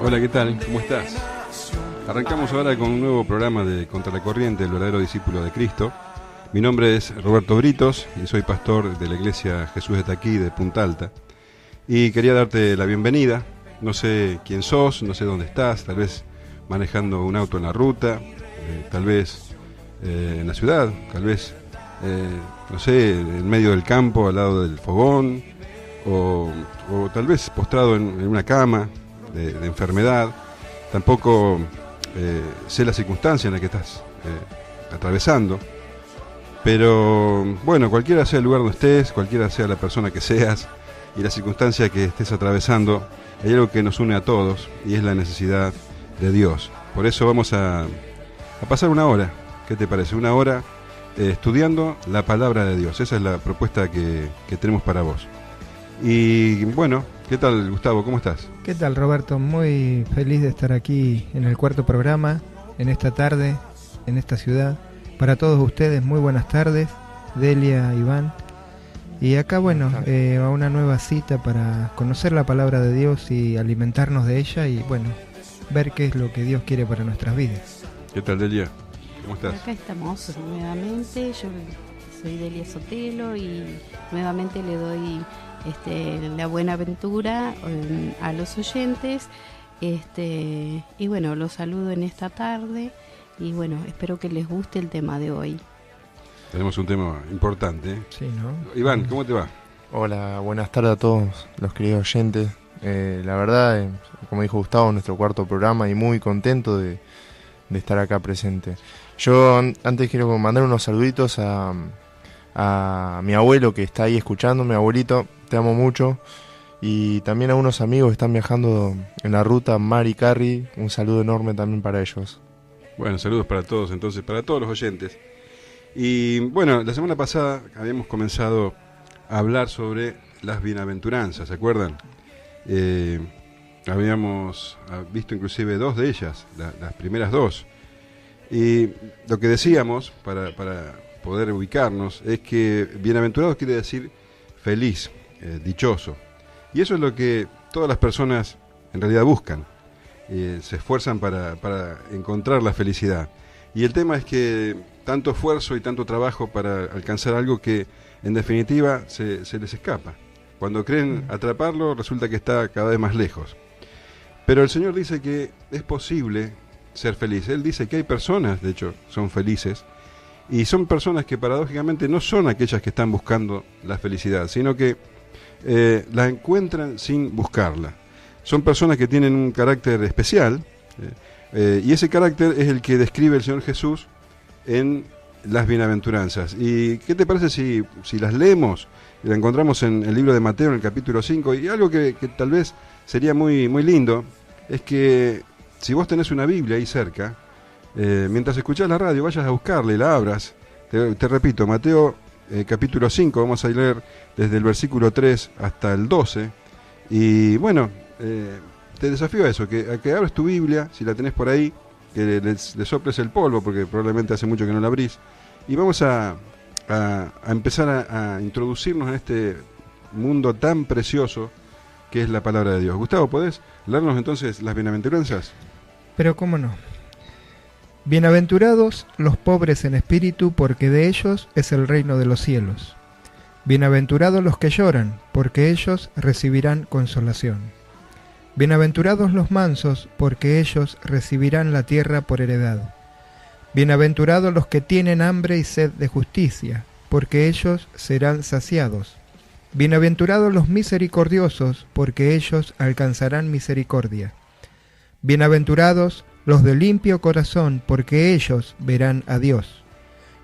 Hola, ¿qué tal? ¿Cómo estás? Arrancamos ahora con un nuevo programa de Contra la Corriente, el verdadero discípulo de Cristo. Mi nombre es Roberto Britos y soy pastor de la iglesia Jesús está aquí de Punta Alta. Y quería darte la bienvenida. No sé quién sos, no sé dónde estás, tal vez manejando un auto en la ruta, tal vez en la ciudad, tal vez, no sé, en medio del campo, al lado del fogón, o tal vez postrado en una cama de enfermedad. Tampoco sé la circunstancia en la que estás atravesando, pero bueno, cualquiera sea el lugar donde estés, cualquiera sea la persona que seas y la circunstancia que estés atravesando, hay algo que nos une a todos y es la necesidad de Dios. Por eso vamos a pasar una hora, ¿qué te parece? Una hora estudiando la palabra de Dios. Esa es la propuesta que tenemos para vos. Y bueno, ¿qué tal, Gustavo? ¿Cómo estás? ¿Qué tal, Roberto? Muy feliz de estar aquí en el cuarto programa, en esta tarde, en esta ciudad. Para todos ustedes, muy buenas tardes, Delia, Iván. Y acá, bueno, a una nueva cita para conocer la palabra de Dios y alimentarnos de ella y, bueno, ver qué es lo que Dios quiere para nuestras vidas. ¿Qué tal, Delia? ¿Cómo estás? Acá estamos nuevamente. Yo soy Delia Sotelo y nuevamente le doy la buena aventura a los oyentes. Y bueno, los saludo en esta tarde y bueno, espero que les guste el tema de hoy. Tenemos un tema importante, ¿eh? Sí, ¿no? Iván, ¿cómo te va? Hola, buenas tardes a todos los queridos oyentes. La verdad, como dijo Gustavo, nuestro cuarto programa y muy contento de estar acá presente. Yo antes quiero mandar unos saluditos a mi abuelo que está ahí escuchándome. Abuelito, te amo mucho. Y también a unos amigos que están viajando en la ruta, Mari y Carrie, un saludo enorme también para ellos. Bueno, saludos para todos, entonces, para todos los oyentes. Y bueno, la semana pasada habíamos comenzado a hablar sobre las bienaventuranzas, ¿se acuerdan? Habíamos visto inclusive dos de ellas, las primeras dos. Y lo que decíamos, para poder ubicarnos, es que bienaventurados quiere decir feliz, dichoso. Y eso es lo que todas las personas en realidad buscan. Se esfuerzan para encontrar la felicidad. Y el tema es que tanto esfuerzo y tanto trabajo para alcanzar algo que en definitiva se les escapa. Cuando creen atraparlo, resulta que está cada vez más lejos. Pero el Señor dice que es posible ser feliz. Él dice que hay personas, de hecho, son felices, y son personas que paradójicamente no son aquellas que están buscando la felicidad, sino que la encuentran sin buscarla. Son personas que tienen un carácter especial, y ese carácter es el que describe el Señor Jesús en las bienaventuranzas. ¿Y qué te parece si las leemos? La encontramos en el libro de Mateo, en el capítulo 5, y algo que tal vez sería muy, muy lindo, es que si vos tenés una Biblia ahí cerca, mientras escuchás la radio, vayas a buscarla y la abras. Te repito, Mateo capítulo 5, vamos a leer desde el versículo 3 hasta el 12, y bueno, te desafío a eso, a que abres tu Biblia, si la tenés por ahí, que le soples el polvo, porque probablemente hace mucho que no la abrís, y vamos a empezar a introducirnos en este mundo tan precioso que es la palabra de Dios. Gustavo, ¿podés leernos entonces las bienaventuranzas? Pero cómo no. Bienaventurados los pobres en espíritu, porque de ellos es el reino de los cielos. Bienaventurados los que lloran, porque ellos recibirán consolación. Bienaventurados los mansos, porque ellos recibirán la tierra por heredad. Bienaventurados los que tienen hambre y sed de justicia, porque ellos serán saciados. Bienaventurados los misericordiosos, porque ellos alcanzarán misericordia. Bienaventurados los de limpio corazón, porque ellos verán a Dios.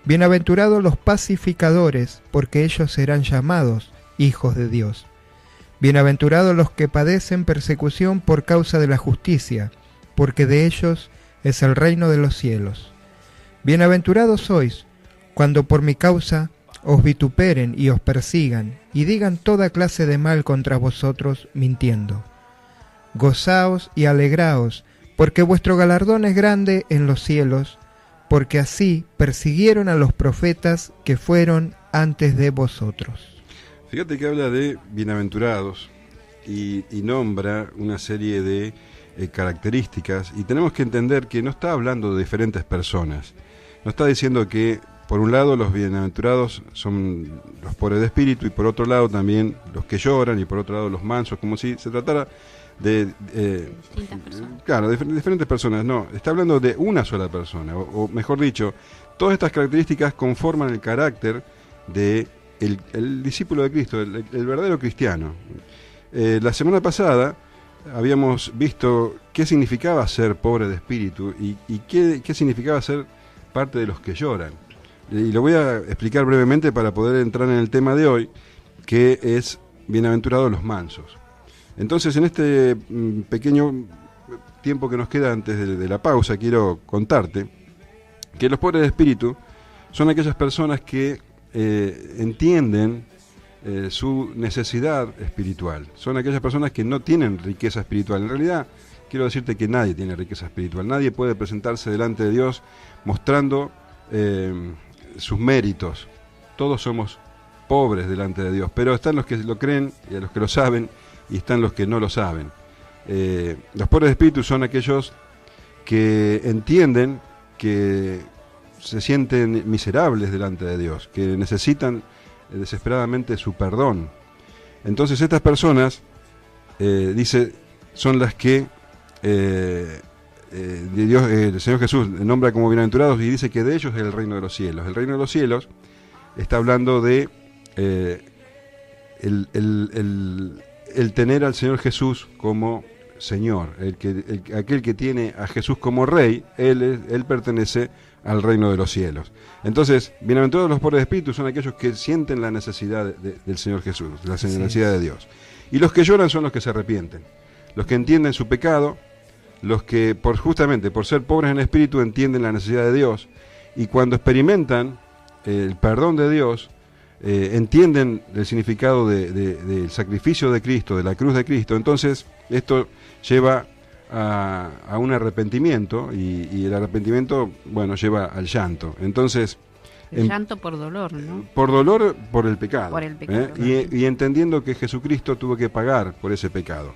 Bienaventurados los pacificadores, porque ellos serán llamados hijos de Dios. Bienaventurados los que padecen persecución por causa de la justicia, porque de ellos es el reino de los cielos. Bienaventurados sois, cuando por mi causa os vituperen y os persigan, y digan toda clase de mal contra vosotros, mintiendo. Gozaos y alegraos, porque vuestro galardón es grande en los cielos, porque así persiguieron a los profetas que fueron antes de vosotros. Fíjate que habla de bienaventurados y nombra una serie de características, y tenemos que entender que no está hablando de diferentes personas. No está diciendo que por un lado los bienaventurados son los pobres de espíritu, y por otro lado también los que lloran, y por otro lado los mansos, como si se tratara de distintas personas. Claro, diferentes personas. No, está hablando de una sola persona, o mejor dicho, todas estas características conforman el carácter de el discípulo de Cristo, el verdadero cristiano. La semana pasada habíamos visto qué significaba ser pobre de espíritu y qué significaba ser parte de los que lloran. Y lo voy a explicar brevemente para poder entrar en el tema de hoy, que es bienaventurados los mansos. Entonces, en este pequeño tiempo que nos queda antes de la pausa, quiero contarte que los pobres de espíritu son aquellas personas que entienden su necesidad espiritual. Son aquellas personas que no tienen riqueza espiritual. En realidad, quiero decirte que nadie tiene riqueza espiritual. Nadie puede presentarse delante de Dios mostrando sus méritos. Todos somos pobres delante de Dios, pero están los que lo creen y a los que lo saben, y están los que no lo saben. Los pobres de espíritu son aquellos que entienden que se sienten miserables delante de Dios, que necesitan desesperadamente su perdón. Entonces estas personas, dice, son las que Dios, el Señor Jesús nombra como bienaventurados, y dice que de ellos es el reino de los cielos. El reino de los cielos está hablando de el tener al Señor Jesús como Señor, aquel que tiene a Jesús como Rey. Él pertenece al reino de los cielos. Entonces, bienaventurados los pobres de espíritu son aquellos que sienten la necesidad del Señor Jesús, la necesidad de Dios. Y los que lloran son los que se arrepienten, los que entienden su pecado, los que justamente por ser pobres en espíritu entienden la necesidad de Dios, y cuando experimentan el perdón de Dios, entienden el significado del sacrificio de Cristo, de la cruz de Cristo. Entonces esto lleva a un arrepentimiento, y el arrepentimiento, bueno, lleva al llanto. Entonces, el llanto por dolor, ¿no? Por dolor, por el pecado. Por el pecado. Y entendiendo que Jesucristo tuvo que pagar por ese pecado.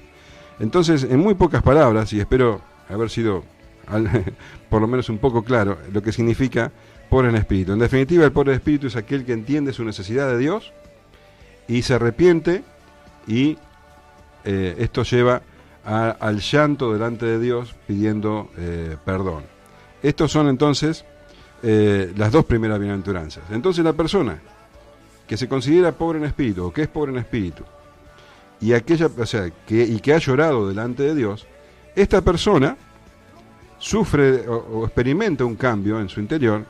Entonces, en muy pocas palabras, y espero haber sido por lo menos un poco claro, lo que significa pobre en espíritu. En definitiva, el pobre de espíritu es aquel que entiende su necesidad de Dios y se arrepiente, y esto lleva al llanto delante de Dios pidiendo perdón. Estos son entonces las dos primeras bienaventuranzas. Entonces la persona que se considera pobre en espíritu, o que es pobre en espíritu, y que ha llorado delante de Dios, esta persona sufre o experimenta un cambio en su interior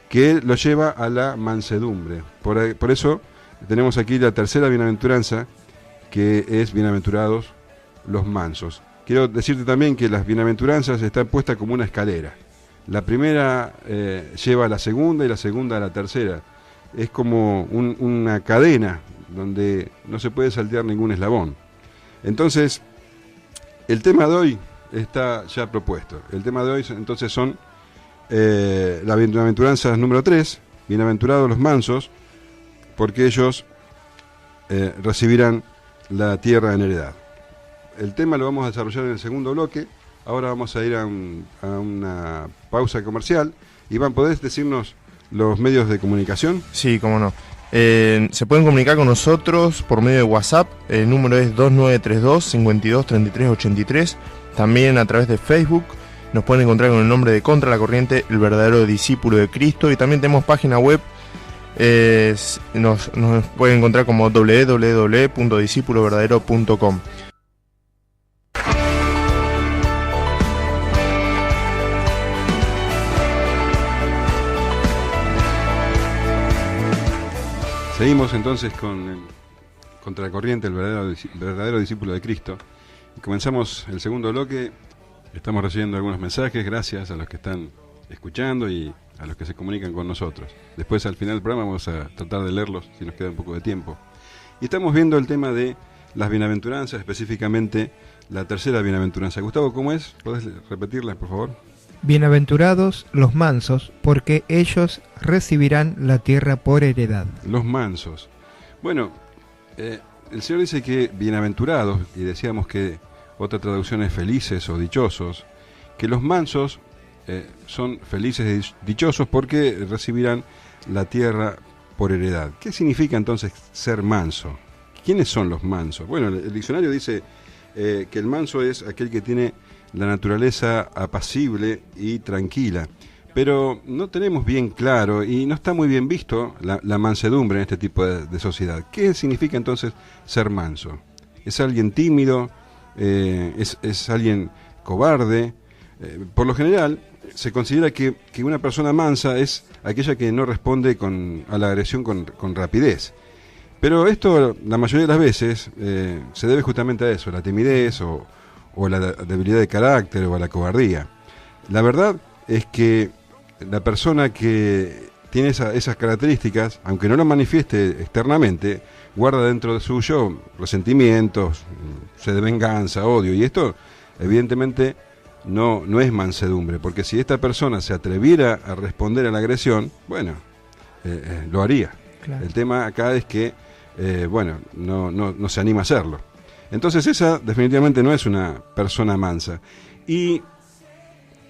que lo lleva a la mansedumbre. Por eso tenemos aquí la tercera bienaventuranza, que es bienaventurados los mansos. Quiero decirte también que las bienaventuranzas están puestas como una escalera. La primera lleva a la segunda, y la segunda a la tercera. Es como una cadena donde no se puede saltear ningún eslabón. Entonces, el tema de hoy está ya propuesto. El tema de hoy entonces son la bienaventuranza número 3, bienaventurados los mansos, porque ellos recibirán la tierra en heredad. El tema lo vamos a desarrollar en el segundo bloque. Ahora vamos a ir a una pausa comercial. Iván, ¿podés decirnos los medios de comunicación? Sí, cómo no. Se pueden comunicar con nosotros por medio de WhatsApp. El número es 2932-523383. También a través de Facebook nos pueden encontrar con el nombre de Contra la Corriente, el verdadero discípulo de Cristo. Y también tenemos página web. Nos pueden encontrar como www.discipulodverdadero.com. Seguimos entonces con Contra la Corriente, el verdadero discípulo de Cristo. Y comenzamos el segundo bloque. Estamos recibiendo algunos mensajes, gracias a los que están escuchando y a los que se comunican con nosotros. Después, al final del programa, vamos a tratar de leerlos, si nos queda un poco de tiempo. Y estamos viendo el tema de las bienaventuranzas, específicamente la tercera bienaventuranza. Gustavo, ¿cómo es? ¿Podés repetirla, por favor? Bienaventurados los mansos, porque ellos recibirán la tierra por heredad. Los mansos. Bueno, el Señor dice que bienaventurados, y decíamos que otra traducción es felices o dichosos, que los mansos son felices y dichosos porque recibirán la tierra por heredad. ¿Qué significa entonces ser manso? ¿Quiénes son los mansos? Bueno, el diccionario dice que el manso es aquel que tiene la naturaleza apacible y tranquila, pero no tenemos bien claro y no está muy bien visto la mansedumbre en este tipo de sociedad. ¿Qué significa entonces ser manso? ¿Es alguien tímido? ¿Es alguien cobarde? Por lo general, se considera que una persona mansa es aquella que no responde a la agresión con rapidez. Pero esto, la mayoría de las veces, se debe justamente a eso, a la timidez o la debilidad de carácter o a la cobardía. La verdad es que la persona que tiene esas características, aunque no lo manifieste externamente, guarda dentro de suyo resentimientos, sed de venganza, odio, y esto evidentemente no es mansedumbre, porque si esta persona se atreviera a responder a la agresión, bueno, lo haría. Claro. El tema acá es que, no se anima a hacerlo. Entonces esa definitivamente no es una persona mansa. Y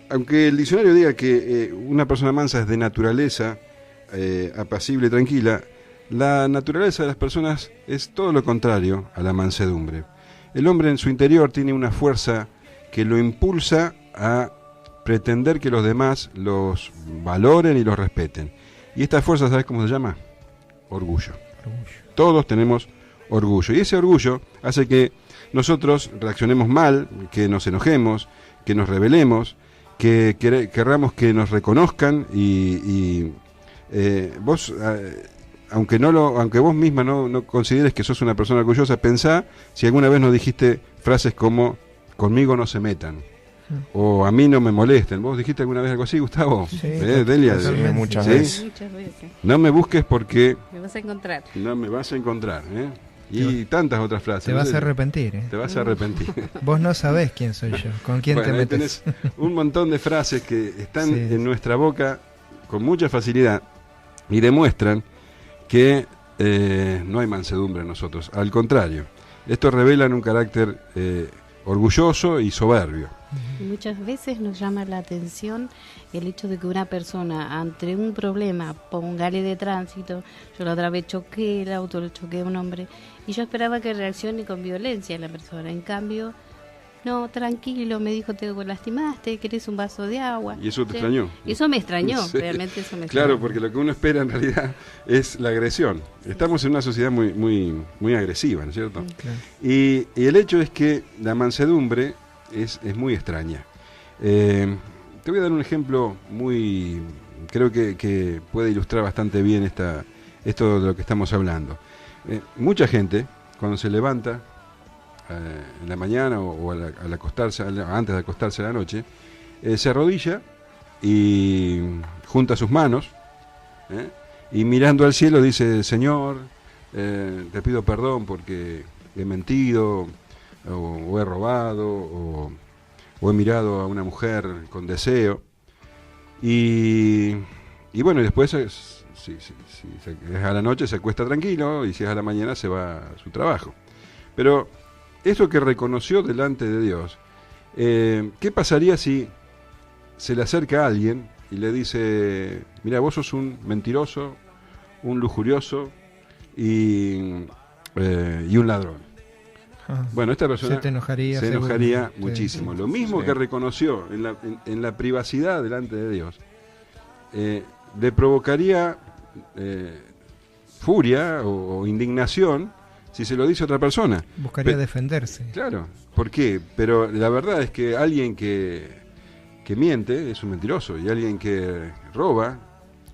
aunque el diccionario diga que una persona mansa es de naturaleza apacible y tranquila, la naturaleza de las personas es todo lo contrario a la mansedumbre. El hombre en su interior tiene una fuerza que lo impulsa a pretender que los demás los valoren y los respeten. Y esta fuerza, ¿sabes cómo se llama? Orgullo. Todos tenemos orgullo. Y ese orgullo hace que nosotros reaccionemos mal, que nos enojemos, que nos rebelemos, que querramos que nos reconozcan y vos, aunque vos misma no consideres que sos una persona orgullosa, pensá si alguna vez nos dijiste frases como conmigo no se metan o a mí no me molesten. ¿Vos dijiste alguna vez algo así, Gustavo? Sí, Delia, muchas ¿sí? veces. Muchas veces. No me busques porque Me vas a encontrar. no me vas a encontrar, y tantas otras frases. Te vas a arrepentir, Te vas a arrepentir. Vos no sabés quién soy yo, con quién Bueno, te ahí metes. tenés un montón de frases que están Sí. en nuestra boca con mucha facilidad y demuestran que no hay mansedumbre en nosotros. Al contrario, esto revela un carácter orgulloso y soberbio. Muchas veces nos llama la atención el hecho de que una persona ante un problema, póngale de tránsito, yo la otra vez choqué el auto, le choqué a un hombre y yo esperaba que reaccione con violencia la persona. En cambio, no, tranquilo, me dijo, te lastimaste, querés un vaso de agua. ¿Y eso te extrañó? Eso me extrañó, Sí. realmente eso me extrañó. Claro, porque lo que uno espera en realidad es la agresión. Estamos en una sociedad muy agresiva, ¿no es cierto? Claro. Y el hecho es que la mansedumbre es muy extraña. Te voy a dar un ejemplo creo que puede ilustrar bastante bien esto de lo que estamos hablando. Mucha gente, cuando se levanta en la mañana o al acostarse, antes de acostarse a la noche, se arrodilla y junta sus manos y mirando al cielo dice: Señor, te pido perdón porque he mentido o he robado o he mirado a una mujer con deseo. Y bueno, y después si es a la noche se acuesta tranquilo y si es a la mañana se va a su trabajo. Pero eso que reconoció delante de Dios, ¿qué pasaría si se le acerca a alguien y le dice: mira, vos sos un mentiroso, un lujurioso y un ladrón? Bueno, esta persona se enojaría muchísimo. Sí. Lo mismo Sí. que reconoció en la privacidad delante de Dios, le provocaría furia o indignación si se lo dice a otra persona. Buscaría defenderse. Claro, ¿por qué? Pero la verdad es que alguien que miente es un mentiroso, y alguien que roba,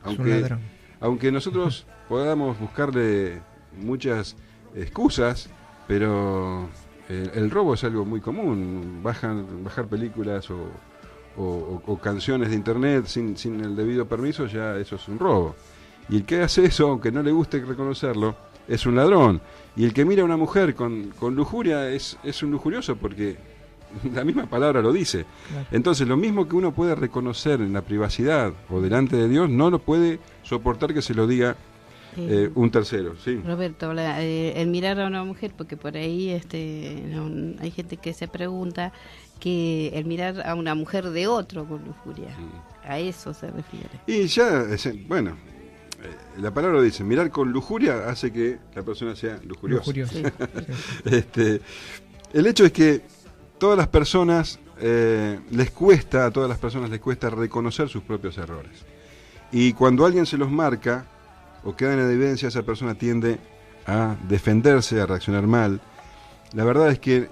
Es un ladrón. aunque nosotros podamos buscarle muchas excusas, pero el robo es algo muy común. Bajar películas o canciones de internet sin el debido permiso, ya eso es un robo. Y el que hace eso, aunque no le guste reconocerlo, es un ladrón. Y el que mira a una mujer con lujuria es un lujurioso, porque la misma palabra lo dice. Claro. Entonces, lo mismo que uno puede reconocer en la privacidad o delante de Dios, no lo puede soportar que se lo diga un tercero, sí. Roberto, el mirar a una mujer, porque por ahí hay gente que se pregunta que el mirar a una mujer de otro con lujuria, a eso se refiere. Y ya, bueno, la palabra lo dice, mirar con lujuria hace que la persona sea lujuriosa. Lujurioso. Sí. El hecho es que todas las personas, a todas las personas les cuesta reconocer sus propios errores. Y cuando alguien se los marca o queda en evidencia, esa persona tiende a defenderse, a reaccionar mal. La verdad es que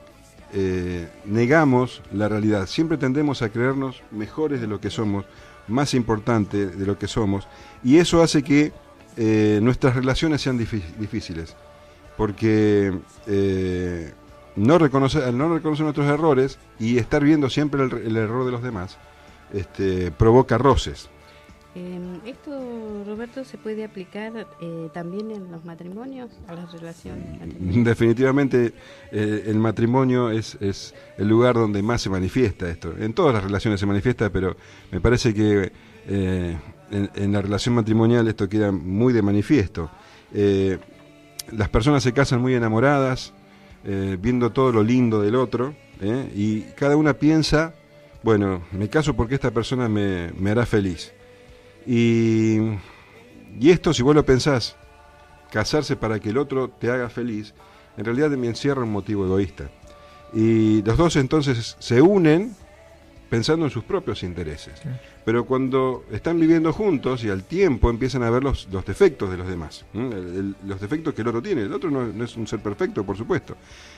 negamos la realidad. Siempre tendemos a creernos mejores de lo que somos, más importantes de lo que somos, y eso hace que nuestras relaciones sean difíciles, porque al no reconocer nuestros errores y estar viendo siempre el error de los demás, provoca roces. ¿Esto, Roberto, se puede aplicar también en los matrimonios, a las relaciones matrimoniales? Definitivamente el matrimonio es el lugar donde más se manifiesta esto. En todas las relaciones se manifiesta, pero me parece que en la relación matrimonial esto queda muy de manifiesto. Las personas se casan muy enamoradas, viendo todo lo lindo del otro, y cada una piensa, bueno, me caso porque esta persona me hará feliz. Y esto, si vos lo pensás, casarse para que el otro te haga feliz, en realidad me encierra un motivo egoísta. Y los dos entonces se unen pensando en sus propios intereses. Sí. Pero cuando están viviendo juntos y al tiempo empiezan a ver los defectos de los demás, los defectos que el otro tiene. El otro no es un ser perfecto, por supuesto.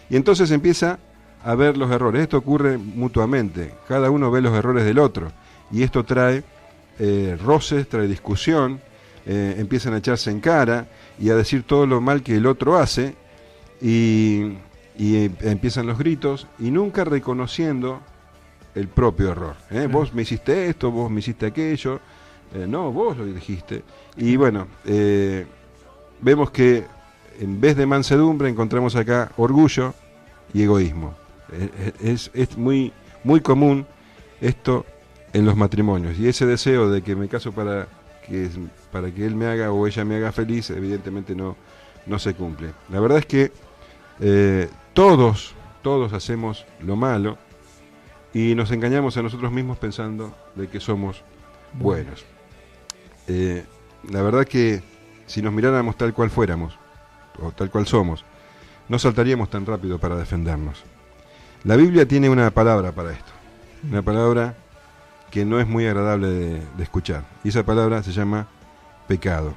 Y entonces empieza a ver los errores. Esto ocurre mutuamente. Cada uno ve los errores del otro. Y esto trae roces, trae discusión, empiezan a echarse en cara y a decir todo lo mal que el otro hace, y empiezan los gritos y nunca reconociendo el propio error. Vos me hiciste esto, vos me hiciste aquello, no, vos lo dijiste. Y bueno, vemos que en vez de mansedumbre encontramos acá orgullo y egoísmo. Es muy, muy común esto en los matrimonios, y ese deseo de que me caso para que él me haga o ella me haga feliz, evidentemente no se cumple. La verdad es que todos hacemos lo malo y nos engañamos a nosotros mismos pensando de que somos buenos. La verdad que si nos miráramos tal cual fuéramos o tal cual somos, no saltaríamos tan rápido para defendernos. La Biblia tiene una palabra para esto, una palabra que no es muy agradable de escuchar, y esa palabra se llama pecado.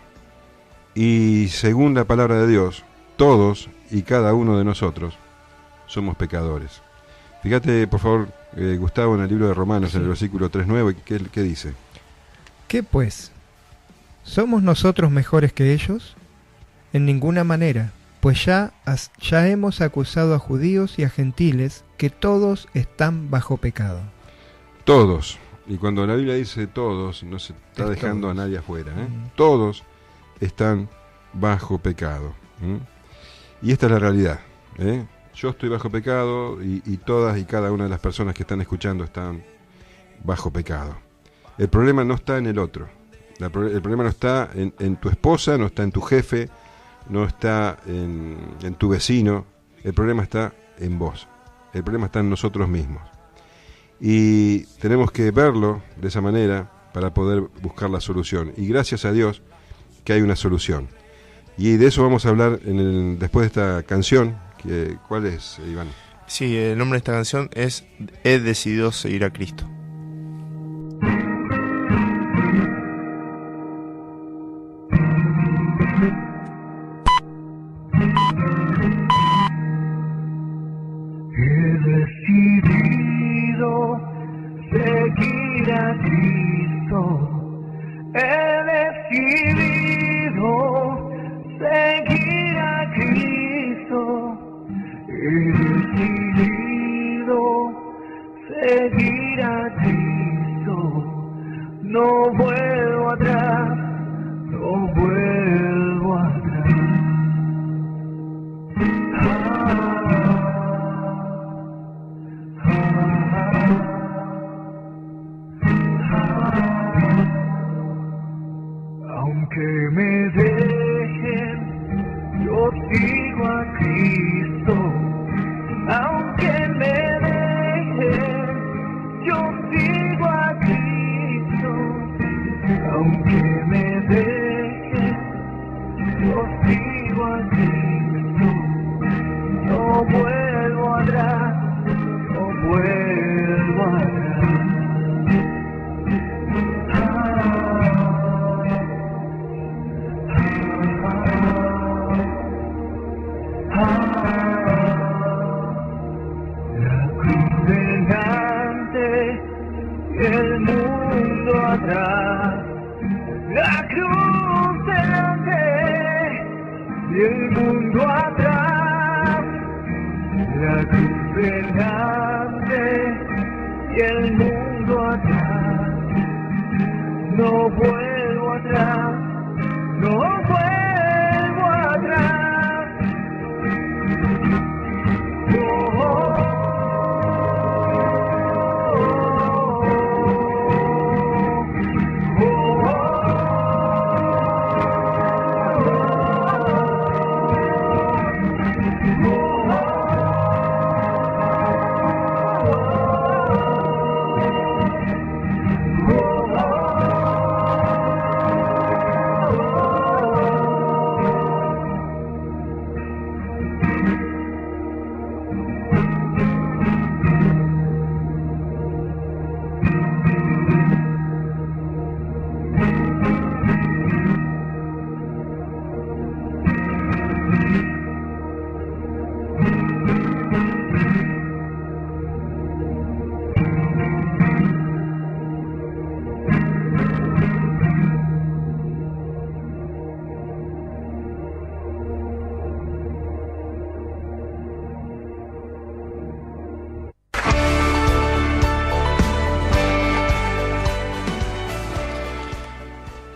Y según la palabra de Dios, todos y cada uno de nosotros somos pecadores. Fíjate, por favor, Gustavo, en el libro de Romanos, sí, en el versículo 3:9, ¿qué dice? ¿Qué pues? ¿Somos nosotros mejores que ellos? En ninguna manera, pues ya hemos acusado a judíos y a gentiles que todos están bajo pecado. Todos. Y cuando la Biblia dice todos, no se está dejando a nadie afuera. Todos están bajo pecado. Y esta es la realidad. Yo estoy bajo pecado y todas y cada una de las personas que están escuchando están bajo pecado. El problema no está en el otro. El problema no está en tu esposa, no está en tu jefe, no está en tu vecino. El problema está en vos. El problema está en nosotros mismos. Y tenemos que verlo de esa manera para poder buscar la solución. Y gracias a Dios que hay una solución. Y de eso vamos a hablar después de esta canción. ¿Cuál es, Iván? Sí, el nombre de esta canción es He decidido seguir a Cristo. Seguir a Cristo, he decidido seguir a Cristo, he decidido seguir a Cristo, no vuelvo atrás, no vuelvo atrás. Aunque me deje sigo a Cristo, aunque me dejes, yo sigo a Cristo, aunque me dejes, yo sigo a Cristo, no vuelvo atrás, no vuelvo atrás. El mundo atrás, la cruz delante y el mundo atrás, la cruz delante y el mundo atrás, no vuelvo atrás, no vuelvo atrás. Oh, oh.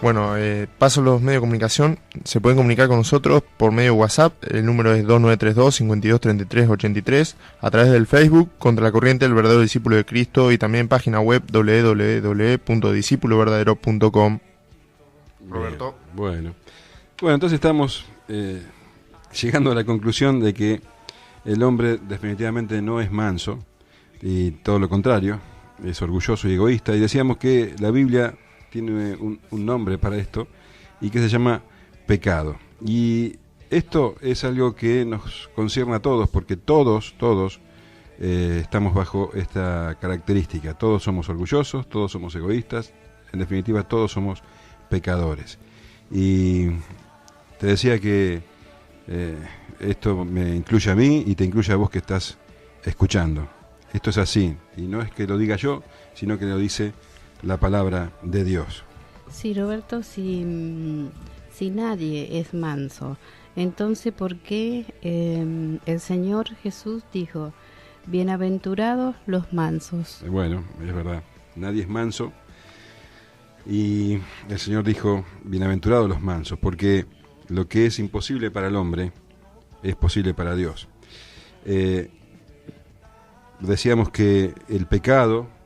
Bueno, paso los medios de comunicación. Se pueden comunicar con nosotros por medio de WhatsApp. El número es 2932-523383. A través del Facebook, Contra la Corriente, el verdadero discípulo de Cristo. Y también página web www.discipuloverdadero.com. Roberto. Bueno, entonces estamos llegando a la conclusión de que el hombre definitivamente no es manso. Y todo lo contrario, es orgulloso y egoísta. Y decíamos que la Biblia tiene un nombre para esto y que se llama pecado. Y esto es algo que nos concierne a todos, porque todos estamos bajo esta característica. Todos somos orgullosos, todos somos egoístas, en definitiva todos somos pecadores. Y te decía que esto me incluye a mí y te incluye a vos que estás escuchando. Esto es así, y no es que lo diga yo, sino que lo dice la palabra de Dios. Sí, Roberto, si nadie es manso, entonces ¿por qué el Señor Jesús dijo, bienaventurados los mansos? Bueno, es verdad, nadie es manso, y el Señor dijo, bienaventurados los mansos, porque lo que es imposible para el hombre es posible para Dios. Decíamos que el pecado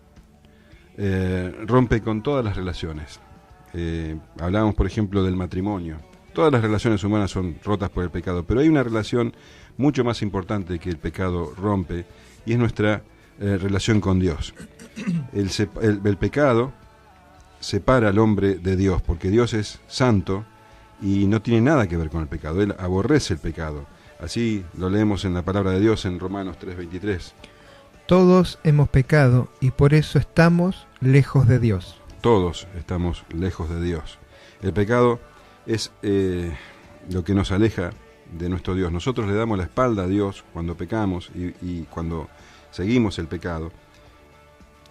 rompe con todas las relaciones. Hablábamos, por ejemplo, del matrimonio. Todas las relaciones humanas son rotas por el pecado, pero hay una relación mucho más importante que el pecado rompe, y es nuestra relación con Dios. El pecado separa al hombre de Dios, porque Dios es santo y no tiene nada que ver con el pecado. Él aborrece el pecado. Así lo leemos en la palabra de Dios en Romanos 3:23. Todos hemos pecado y por eso estamos lejos de Dios. Todos estamos lejos de Dios. El pecado es lo que nos aleja de nuestro Dios. Nosotros le damos la espalda a Dios cuando pecamos y cuando seguimos el pecado.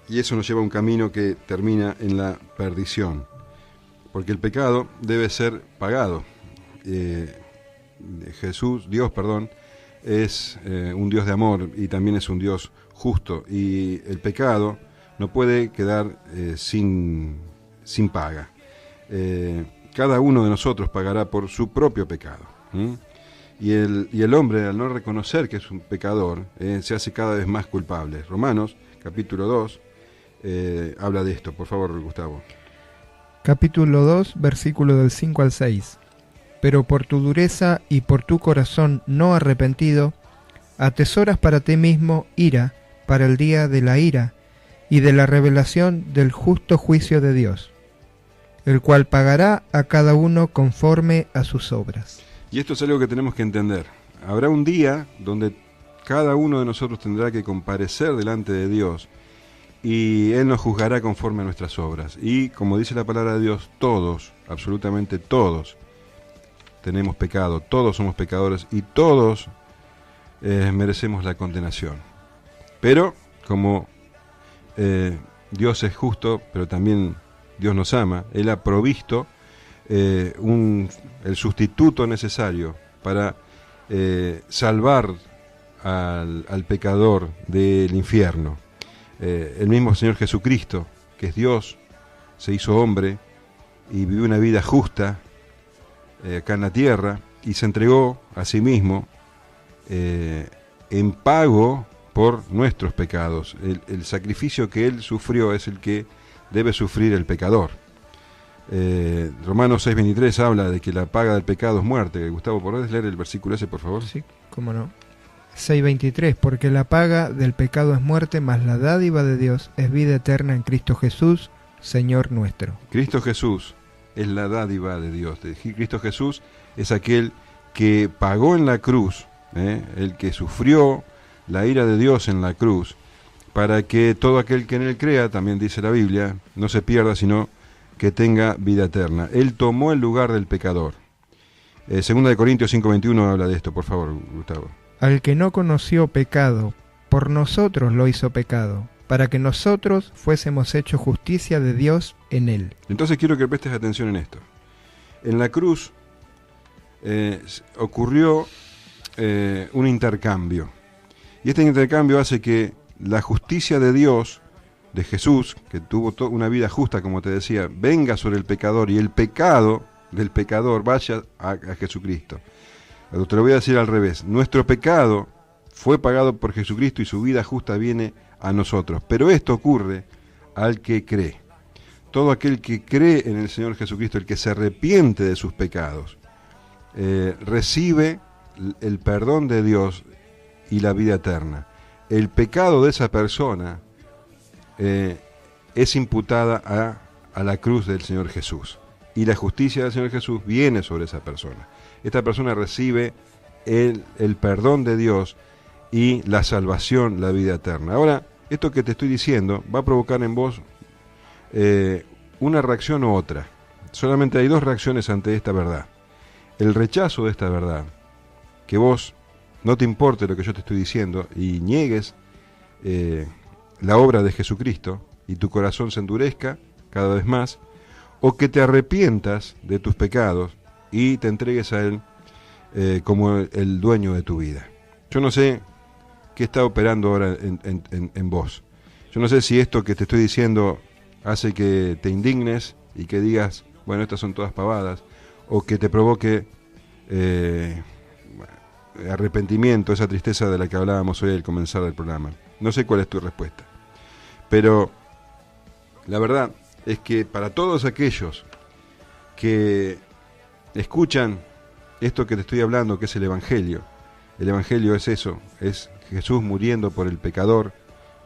Y eso nos lleva a un camino que termina en la perdición. Porque el pecado debe ser pagado. Dios, es un Dios de amor y también es un Dios justo, y el pecado no puede quedar sin paga. Cada uno de nosotros pagará por su propio pecado. Y el hombre, al no reconocer que es un pecador, se hace cada vez más culpable. Romanos, capítulo 2, habla de esto. Por favor, Gustavo. Capítulo 2, versículo del 5 al 6. pero por tu dureza y por tu corazón no arrepentido, atesoras para ti mismo ira para el día de la ira y de la revelación del justo juicio de Dios, el cual pagará a cada uno conforme a sus obras. Y esto es algo que tenemos que entender. Habrá un día donde cada uno de nosotros tendrá que comparecer delante de Dios y Él nos juzgará conforme a nuestras obras. Y como dice la palabra de Dios, todos, absolutamente todos, tenemos pecado, todos somos pecadores y todos merecemos la condenación. Pero como Dios es justo, pero también Dios nos ama, Él ha provisto el sustituto necesario para salvar al pecador del infierno. El mismo Señor Jesucristo, que es Dios, se hizo hombre y vivió una vida justa acá en la tierra y se entregó a sí mismo en pago por nuestros pecados. El sacrificio que Él sufrió es el que debe sufrir el pecador. Romanos 6:23 habla de que la paga del pecado es muerte. Gustavo, ¿podés leer el versículo ese, por favor? Sí, cómo no. 6:23, porque la paga del pecado es muerte, mas la dádiva de Dios es vida eterna en Cristo Jesús, Señor nuestro. Cristo Jesús es la dádiva de Dios. Cristo Jesús es aquel que pagó en la cruz, el que sufrió la ira de Dios en la cruz, para que todo aquel que en Él crea, también dice la Biblia, no se pierda, sino que tenga vida eterna. Él tomó el lugar del pecador. Segunda de Corintios 5:21 habla de esto, por favor, Gustavo. Al que no conoció pecado, por nosotros lo hizo pecado, para que nosotros fuésemos hechos justicia de Dios en Él. Entonces quiero que prestes atención en esto. En la cruz ocurrió un intercambio. Y este intercambio hace que la justicia de Dios, de Jesús, que tuvo una vida justa, como te decía, venga sobre el pecador y el pecado del pecador vaya a Jesucristo. Te lo voy a decir al revés. Nuestro pecado fue pagado por Jesucristo y su vida justa viene a nosotros. Pero esto ocurre al que cree. Todo aquel que cree en el Señor Jesucristo, el que se arrepiente de sus pecados, recibe el perdón de Dios y la vida eterna. El pecado de esa persona es imputada a la cruz del Señor Jesús. Y la justicia del Señor Jesús viene sobre esa persona. Esta persona recibe el perdón de Dios y la salvación, la vida eterna. Ahora, esto que te estoy diciendo va a provocar en vos una reacción u otra. Solamente hay dos reacciones ante esta verdad. El rechazo de esta verdad, que vos no te importe lo que yo te estoy diciendo y niegues la obra de Jesucristo y tu corazón se endurezca cada vez más, o que te arrepientas de tus pecados y te entregues a Él como el dueño de tu vida. Yo no sé qué está operando ahora en vos. Yo no sé si esto que te estoy diciendo hace que te indignes y que digas, bueno, estas son todas pavadas, o que te provoque arrepentimiento, esa tristeza de la que hablábamos hoy al comenzar el programa. No sé cuál es tu respuesta. Pero la verdad es que para todos aquellos que escuchan esto que te estoy hablando, que es el Evangelio es eso, es Jesús muriendo por el pecador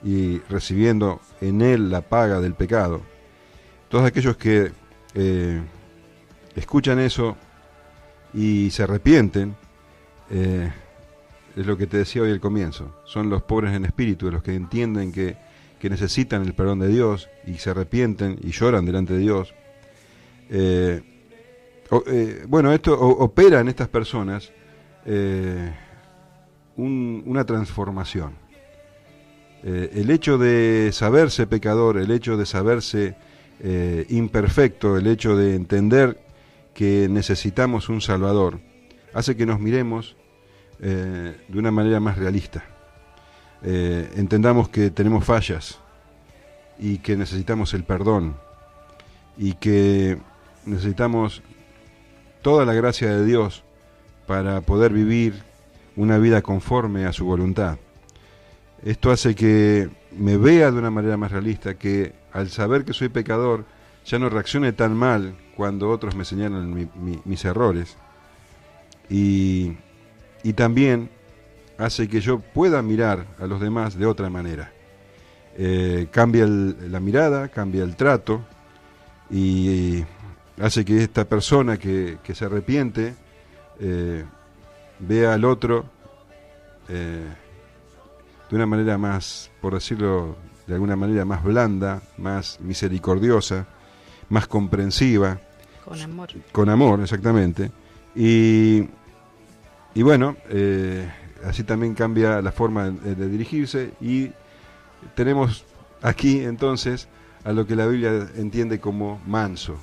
y recibiendo en Él la paga del pecado. Todos aquellos que escuchan eso y se arrepienten, es lo que te decía hoy al comienzo, son los pobres en espíritu, los que entienden que necesitan el perdón de Dios y se arrepienten y lloran delante de Dios. Bueno, esto opera en estas personas una transformación. El hecho de saberse pecador, el hecho de saberse imperfecto, el hecho de entender que necesitamos un Salvador, hace que nos miremos de una manera más realista. Entendamos que tenemos fallas y que necesitamos el perdón y que necesitamos toda la gracia de Dios para poder vivir una vida conforme a su voluntad. Esto hace que me vea de una manera más realista, que al saber que soy pecador ya no reaccione tan mal cuando otros me señalan mis errores, y también hace que yo pueda mirar a los demás de otra manera. Cambia la mirada, cambia el trato y hace que esta persona que se arrepiente vea al otro de una manera más, por decirlo de alguna manera, más blanda, más misericordiosa, más comprensiva. Con amor. Con amor, exactamente. Y bueno, así también cambia la forma de dirigirse y tenemos aquí entonces a lo que la Biblia entiende como manso.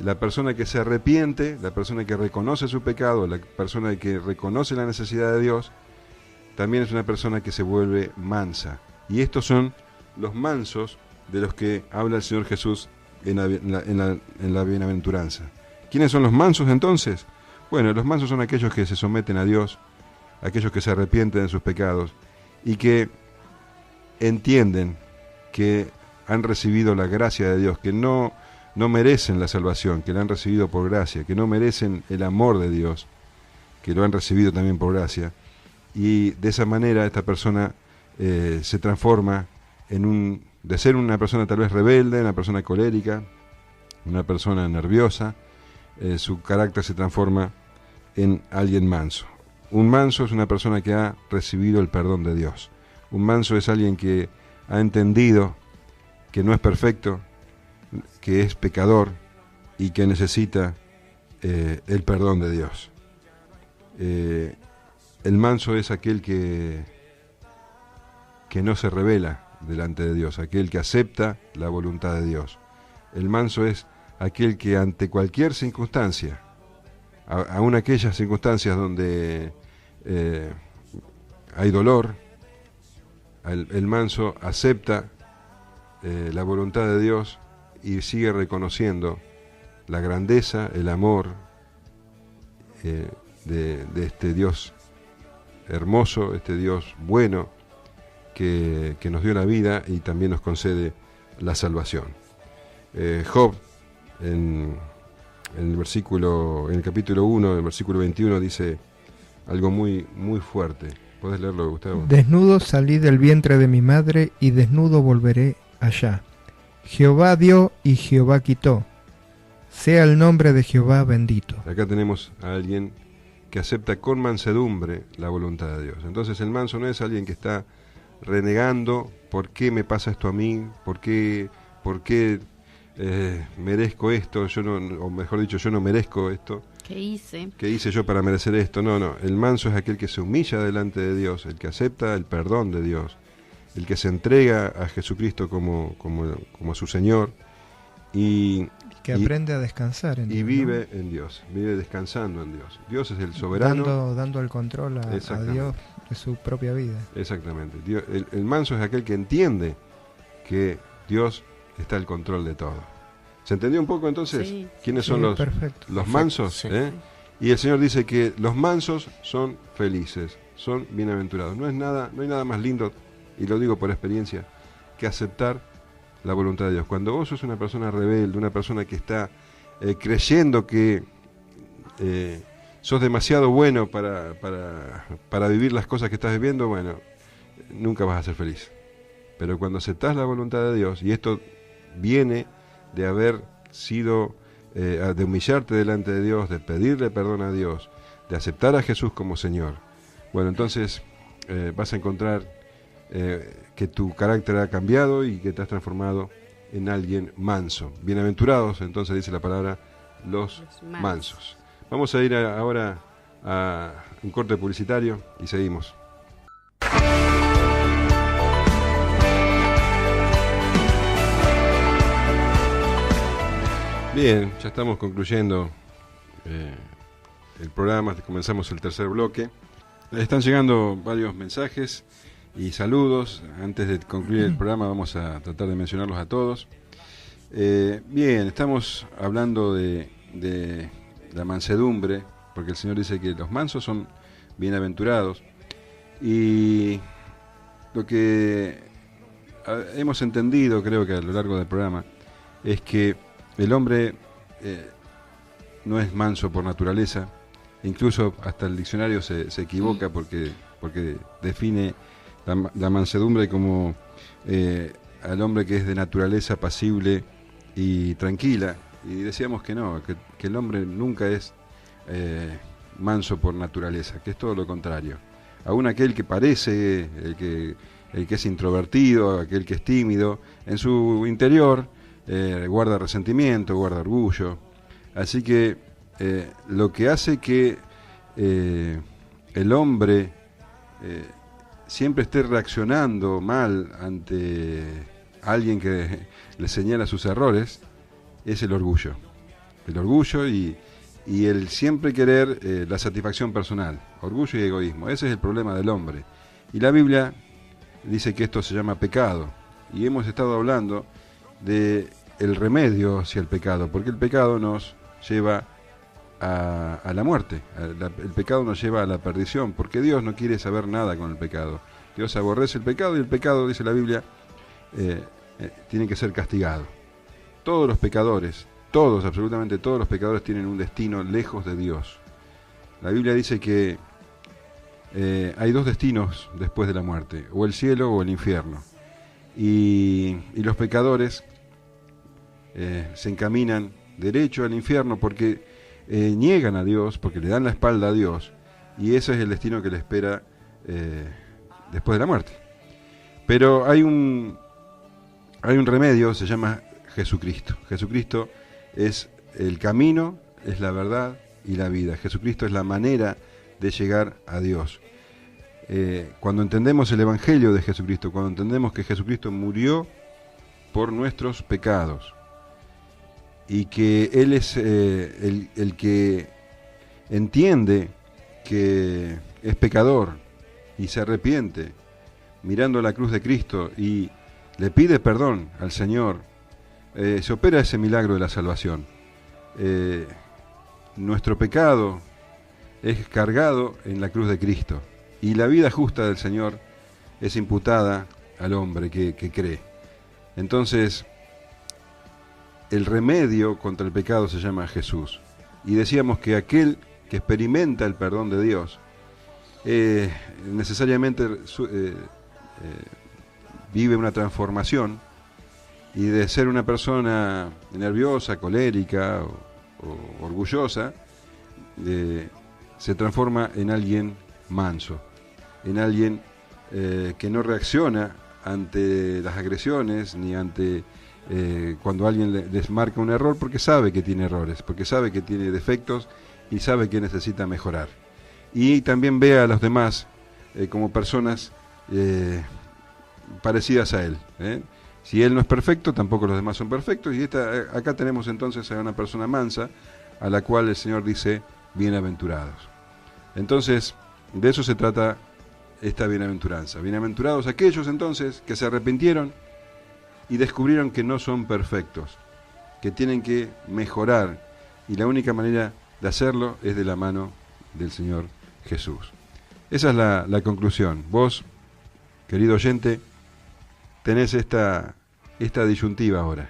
La persona que se arrepiente, la persona que reconoce su pecado, la persona que reconoce la necesidad de Dios, también es una persona que se vuelve mansa. Y estos son los mansos de los que habla el Señor Jesús en la bienaventuranza. ¿Quiénes son los mansos entonces? Bueno, los mansos son aquellos que se someten a Dios, aquellos que se arrepienten de sus pecados y que entienden que han recibido la gracia de Dios, que no merecen la salvación, que la han recibido por gracia, que no merecen el amor de Dios, que lo han recibido también por gracia. Y de esa manera esta persona se transforma de ser una persona tal vez rebelde, una persona colérica, una persona nerviosa, su carácter se transforma en alguien manso. Un manso es una persona que ha recibido el perdón de Dios. Un manso es alguien que ha entendido que no es perfecto, que es pecador y que necesita el perdón de Dios. El manso es aquel que no se rebela delante de Dios, aquel que acepta la voluntad de Dios. El manso es aquel que ante cualquier circunstancia, aun aquellas circunstancias donde hay dolor, el manso acepta la voluntad de Dios y sigue reconociendo la grandeza, el amor de este Dios hermoso, este Dios bueno que nos dio la vida y también nos concede la salvación. Job en el capítulo 1, en el versículo 21 dice algo muy, muy fuerte. ¿Podés leerlo, Gustavo? Desnudo salí del vientre de mi madre y desnudo volveré allá. Jehová dio y Jehová quitó. Sea el nombre de Jehová bendito. Acá tenemos a alguien que acepta con mansedumbre la voluntad de Dios. Entonces el manso no es alguien que está renegando, ¿por qué me pasa esto a mí? ¿Por qué merezco esto? O mejor dicho, yo no merezco esto. ¿Qué hice? ¿Qué hice yo para merecer esto? No. El manso es aquel que se humilla delante de Dios, el que acepta el perdón de Dios, el que se entrega a Jesucristo como su Señor y que aprende a descansar en Dios. Y vive en Dios, vive descansando en Dios. Dios es el soberano. Dando el control a Dios de su propia vida. Exactamente. El manso es aquel que entiende que Dios está al control de todo. ¿Se entendió un poco entonces? Sí. ¿Quiénes son los mansos? Sí. Y el Señor dice que los mansos son felices, son bienaventurados. No hay nada más lindo, y lo digo por experiencia, que aceptar la voluntad de Dios. Cuando vos sos una persona rebelde, una persona que está creyendo que sos demasiado bueno para vivir las cosas que estás viviendo, bueno, nunca vas a ser feliz. Pero cuando aceptás la voluntad de Dios, y esto viene de haber sido, de humillarte delante de Dios, de pedirle perdón a Dios, de aceptar a Jesús como Señor, bueno, entonces vas a encontrar que tu carácter ha cambiado y que te has transformado en alguien manso. Bienaventurados, entonces dice la palabra, los mansos. Vamos a ir ahora a un corte publicitario y seguimos. Bien, ya estamos concluyendo el programa, comenzamos el tercer bloque. Están llegando varios mensajes y saludos. Antes de concluir el programa vamos a tratar de mencionarlos a todos. Bien, estamos hablando de la mansedumbre, porque el Señor dice que los mansos son bienaventurados. Y lo que hemos entendido, creo que a lo largo del programa, es que el hombre no es manso por naturaleza, incluso hasta el diccionario se equivoca porque define la mansedumbre como al hombre que es de naturaleza pasible y tranquila, y decíamos que no, que el hombre nunca es manso por naturaleza, que es todo lo contrario. Aún aquel que parece, el que es introvertido, aquel que es tímido, en su interior guarda resentimiento, guarda orgullo. Así que lo que hace que el hombre siempre esté reaccionando mal ante alguien que le señala sus errores es el orgullo. El orgullo y el siempre querer la satisfacción personal. Orgullo y egoísmo. Ese es el problema del hombre. Y la Biblia dice que esto se llama pecado. Y hemos estado hablando de el remedio hacia el pecado, porque el pecado nos lleva a la muerte. El pecado nos lleva a la perdición, porque Dios no quiere saber nada con el pecado. Dios aborrece el pecado, y el pecado, dice la Biblia, tiene que ser castigado. Todos los pecadores, todos, absolutamente todos los pecadores tienen un destino lejos de Dios. La Biblia dice que hay dos destinos después de la muerte, o el cielo o el infierno. Y los pecadores se encaminan derecho al infierno porque niegan a Dios, porque le dan la espalda a Dios, y ese es el destino que le espera después de la muerte. Pero hay un remedio, se llama Jesucristo. Jesucristo es el camino, es la verdad y la vida. Jesucristo es la manera de llegar a Dios. Cuando entendemos el Evangelio de Jesucristo, cuando entendemos que Jesucristo murió por nuestros pecados y que Él es el que entiende que es pecador y se arrepiente mirando la cruz de Cristo y le pide perdón al Señor, se opera ese milagro de la salvación. Nuestro pecado es cargado en la cruz de Cristo y la vida justa del Señor es imputada al hombre que cree. Entonces, el remedio contra el pecado se llama Jesús. Y decíamos que aquel que experimenta el perdón de Dios necesariamente vive una transformación, y de ser una persona nerviosa, colérica o orgullosa, se transforma en alguien manso, en alguien que no reacciona ante las agresiones ni ante cuando alguien les marca un error, porque sabe que tiene errores, porque sabe que tiene defectos y sabe que necesita mejorar. Y también ve a los demás como personas parecidas a él. Si él no es perfecto, tampoco los demás son perfectos. Y acá tenemos entonces a una persona mansa, a la cual el Señor dice, bienaventurados. Entonces, de eso se trata esta bienaventuranza. Bienaventurados aquellos entonces que se arrepintieron y descubrieron que no son perfectos, que tienen que mejorar, y la única manera de hacerlo es de la mano del Señor Jesús. Esa es la conclusión. Vos, querido oyente, tenés esta disyuntiva ahora.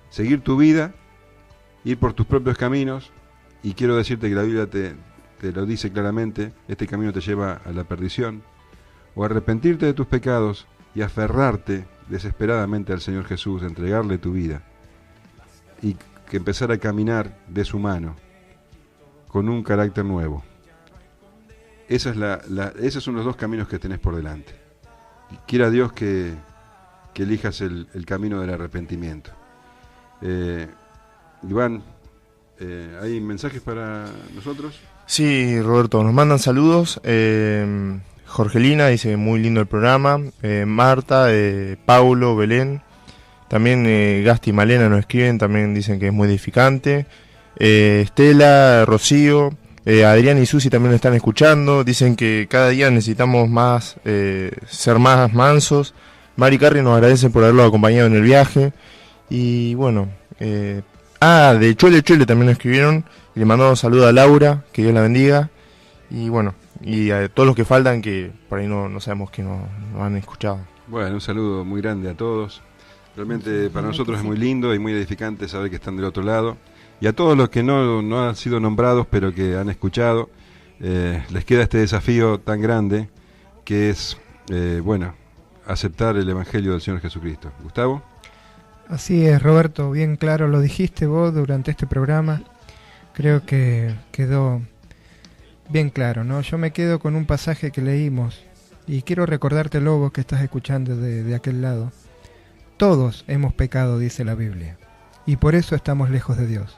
Seguir tu vida, ir por tus propios caminos, y quiero decirte que la Biblia te lo dice claramente, este camino te lleva a la perdición, o arrepentirte de tus pecados y aferrarte desesperadamente al Señor Jesús, entregarle tu vida, y que empezar a caminar de su mano, con un carácter nuevo. Esos son los dos caminos que tenés por delante. Quiera Dios que elijas el camino del arrepentimiento. Iván, ¿hay mensajes para nosotros? Sí, Roberto, nos mandan saludos. Jorgelina dice, muy lindo el programa. Marta, Paulo, Belén. También Gasti y Malena nos escriben, también dicen que es muy edificante. Estela, Rocío, Adrián y Susi también lo están escuchando. Dicen que cada día necesitamos más ser más mansos. Mari Carri nos agradece por haberlo acompañado en el viaje. Y bueno, de Chole también nos escribieron. Y le mandamos saludo a Laura, que Dios la bendiga. Y bueno, y a todos los que faltan, que por ahí no sabemos que nos han escuchado. Bueno, un saludo muy grande a todos. Realmente para nosotros es muy lindo y muy edificante saber que están del otro lado. Y a todos los que no han sido nombrados, pero que han escuchado, les queda este desafío tan grande que es, aceptar el Evangelio del Señor Jesucristo. Gustavo. Así es, Roberto, bien claro lo dijiste vos durante este programa. Creo que quedó bien claro, ¿no? Yo me quedo con un pasaje que leímos y quiero recordártelo vos que estás escuchando de aquel lado. Todos hemos pecado, dice la Biblia, y por eso estamos lejos de Dios.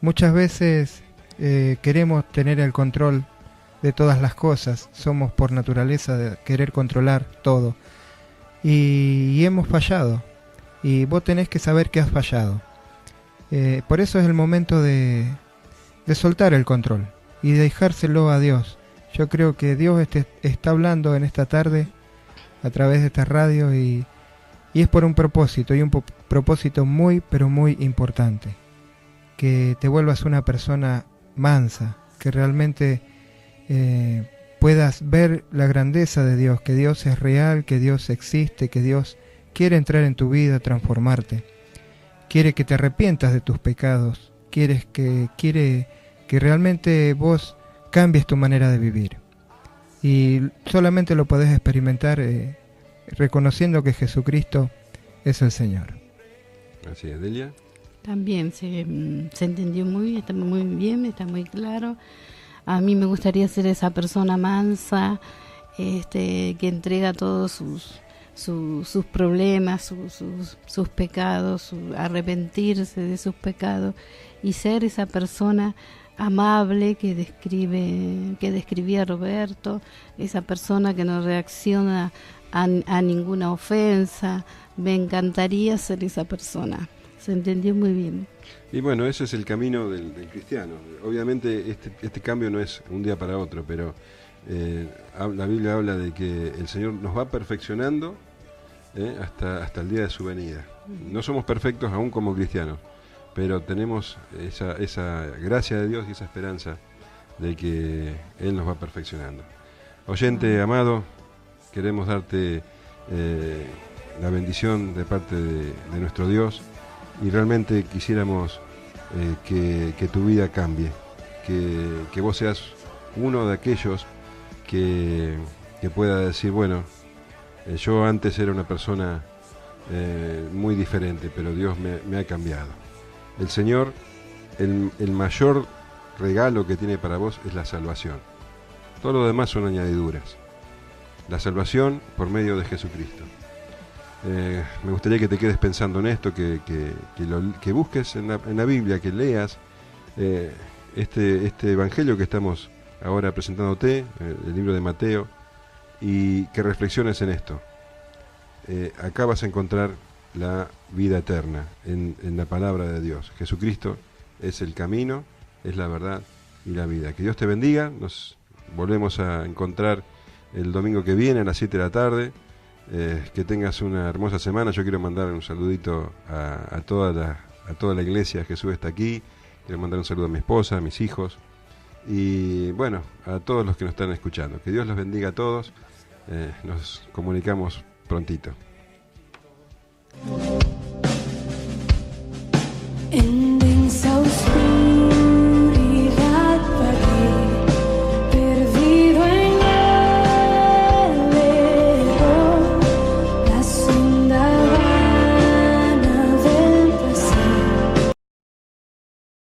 Muchas veces queremos tener el control de todas las cosas, somos por naturaleza de querer controlar todo y hemos fallado, y vos tenés que saber que has fallado. Por eso es el momento de soltar el control y dejárselo a Dios. Yo creo que Dios está hablando en esta tarde a través de esta radio y es por un propósito, y un propósito muy, pero muy importante. Que te vuelvas una persona mansa, que realmente puedas ver la grandeza de Dios, que Dios es real, que Dios existe, que Dios quiere entrar en tu vida, transformarte. Quiere que te arrepientas de tus pecados, quiere que realmente vos cambies tu manera de vivir. Y solamente lo podés experimentar reconociendo que Jesucristo es el Señor. Así es, Delia. También se entendió está muy bien, está muy claro. A mí me gustaría ser esa persona mansa, que entrega todos sus problemas, sus pecados, arrepentirse de sus pecados y ser esa persona amable que describía Roberto, esa persona que no reacciona a ninguna ofensa. Me encantaría ser esa persona. Se entendió muy bien. Y bueno, ese es el camino del cristiano. Obviamente este cambio no es un día para otro, pero la Biblia habla de que el Señor nos va perfeccionando hasta el día de su venida. No somos perfectos aún como cristianos, pero tenemos esa gracia de Dios y esa esperanza de que Él nos va perfeccionando. Oyente amado, queremos darte la bendición de parte de nuestro Dios, y realmente quisiéramos que tu vida cambie, que vos seas uno de aquellos que pueda decir, bueno, yo antes era una persona muy diferente, pero Dios me ha cambiado. El Señor, el mayor regalo que tiene para vos es la salvación. Todo lo demás son añadiduras. La salvación por medio de Jesucristo. Me gustaría que te quedes pensando en esto, que busques en la Biblia, que leas este evangelio que estamos ahora presentándote, el libro de Mateo, y que reflexiones en esto. Acá vas a encontrar la vida eterna en la palabra de Dios. Jesucristo es el camino, es la verdad y la vida. Que Dios te bendiga. Nos volvemos a encontrar el domingo que viene a las 7 de la tarde. Que tengas una hermosa semana. Yo quiero mandar un saludito a toda la iglesia. Jesús está aquí. Quiero mandar un saludo a mi esposa, a mis hijos y bueno, a todos los que nos están escuchando. Que Dios los bendiga a todos. Nos comunicamos prontito. Ending so sweet.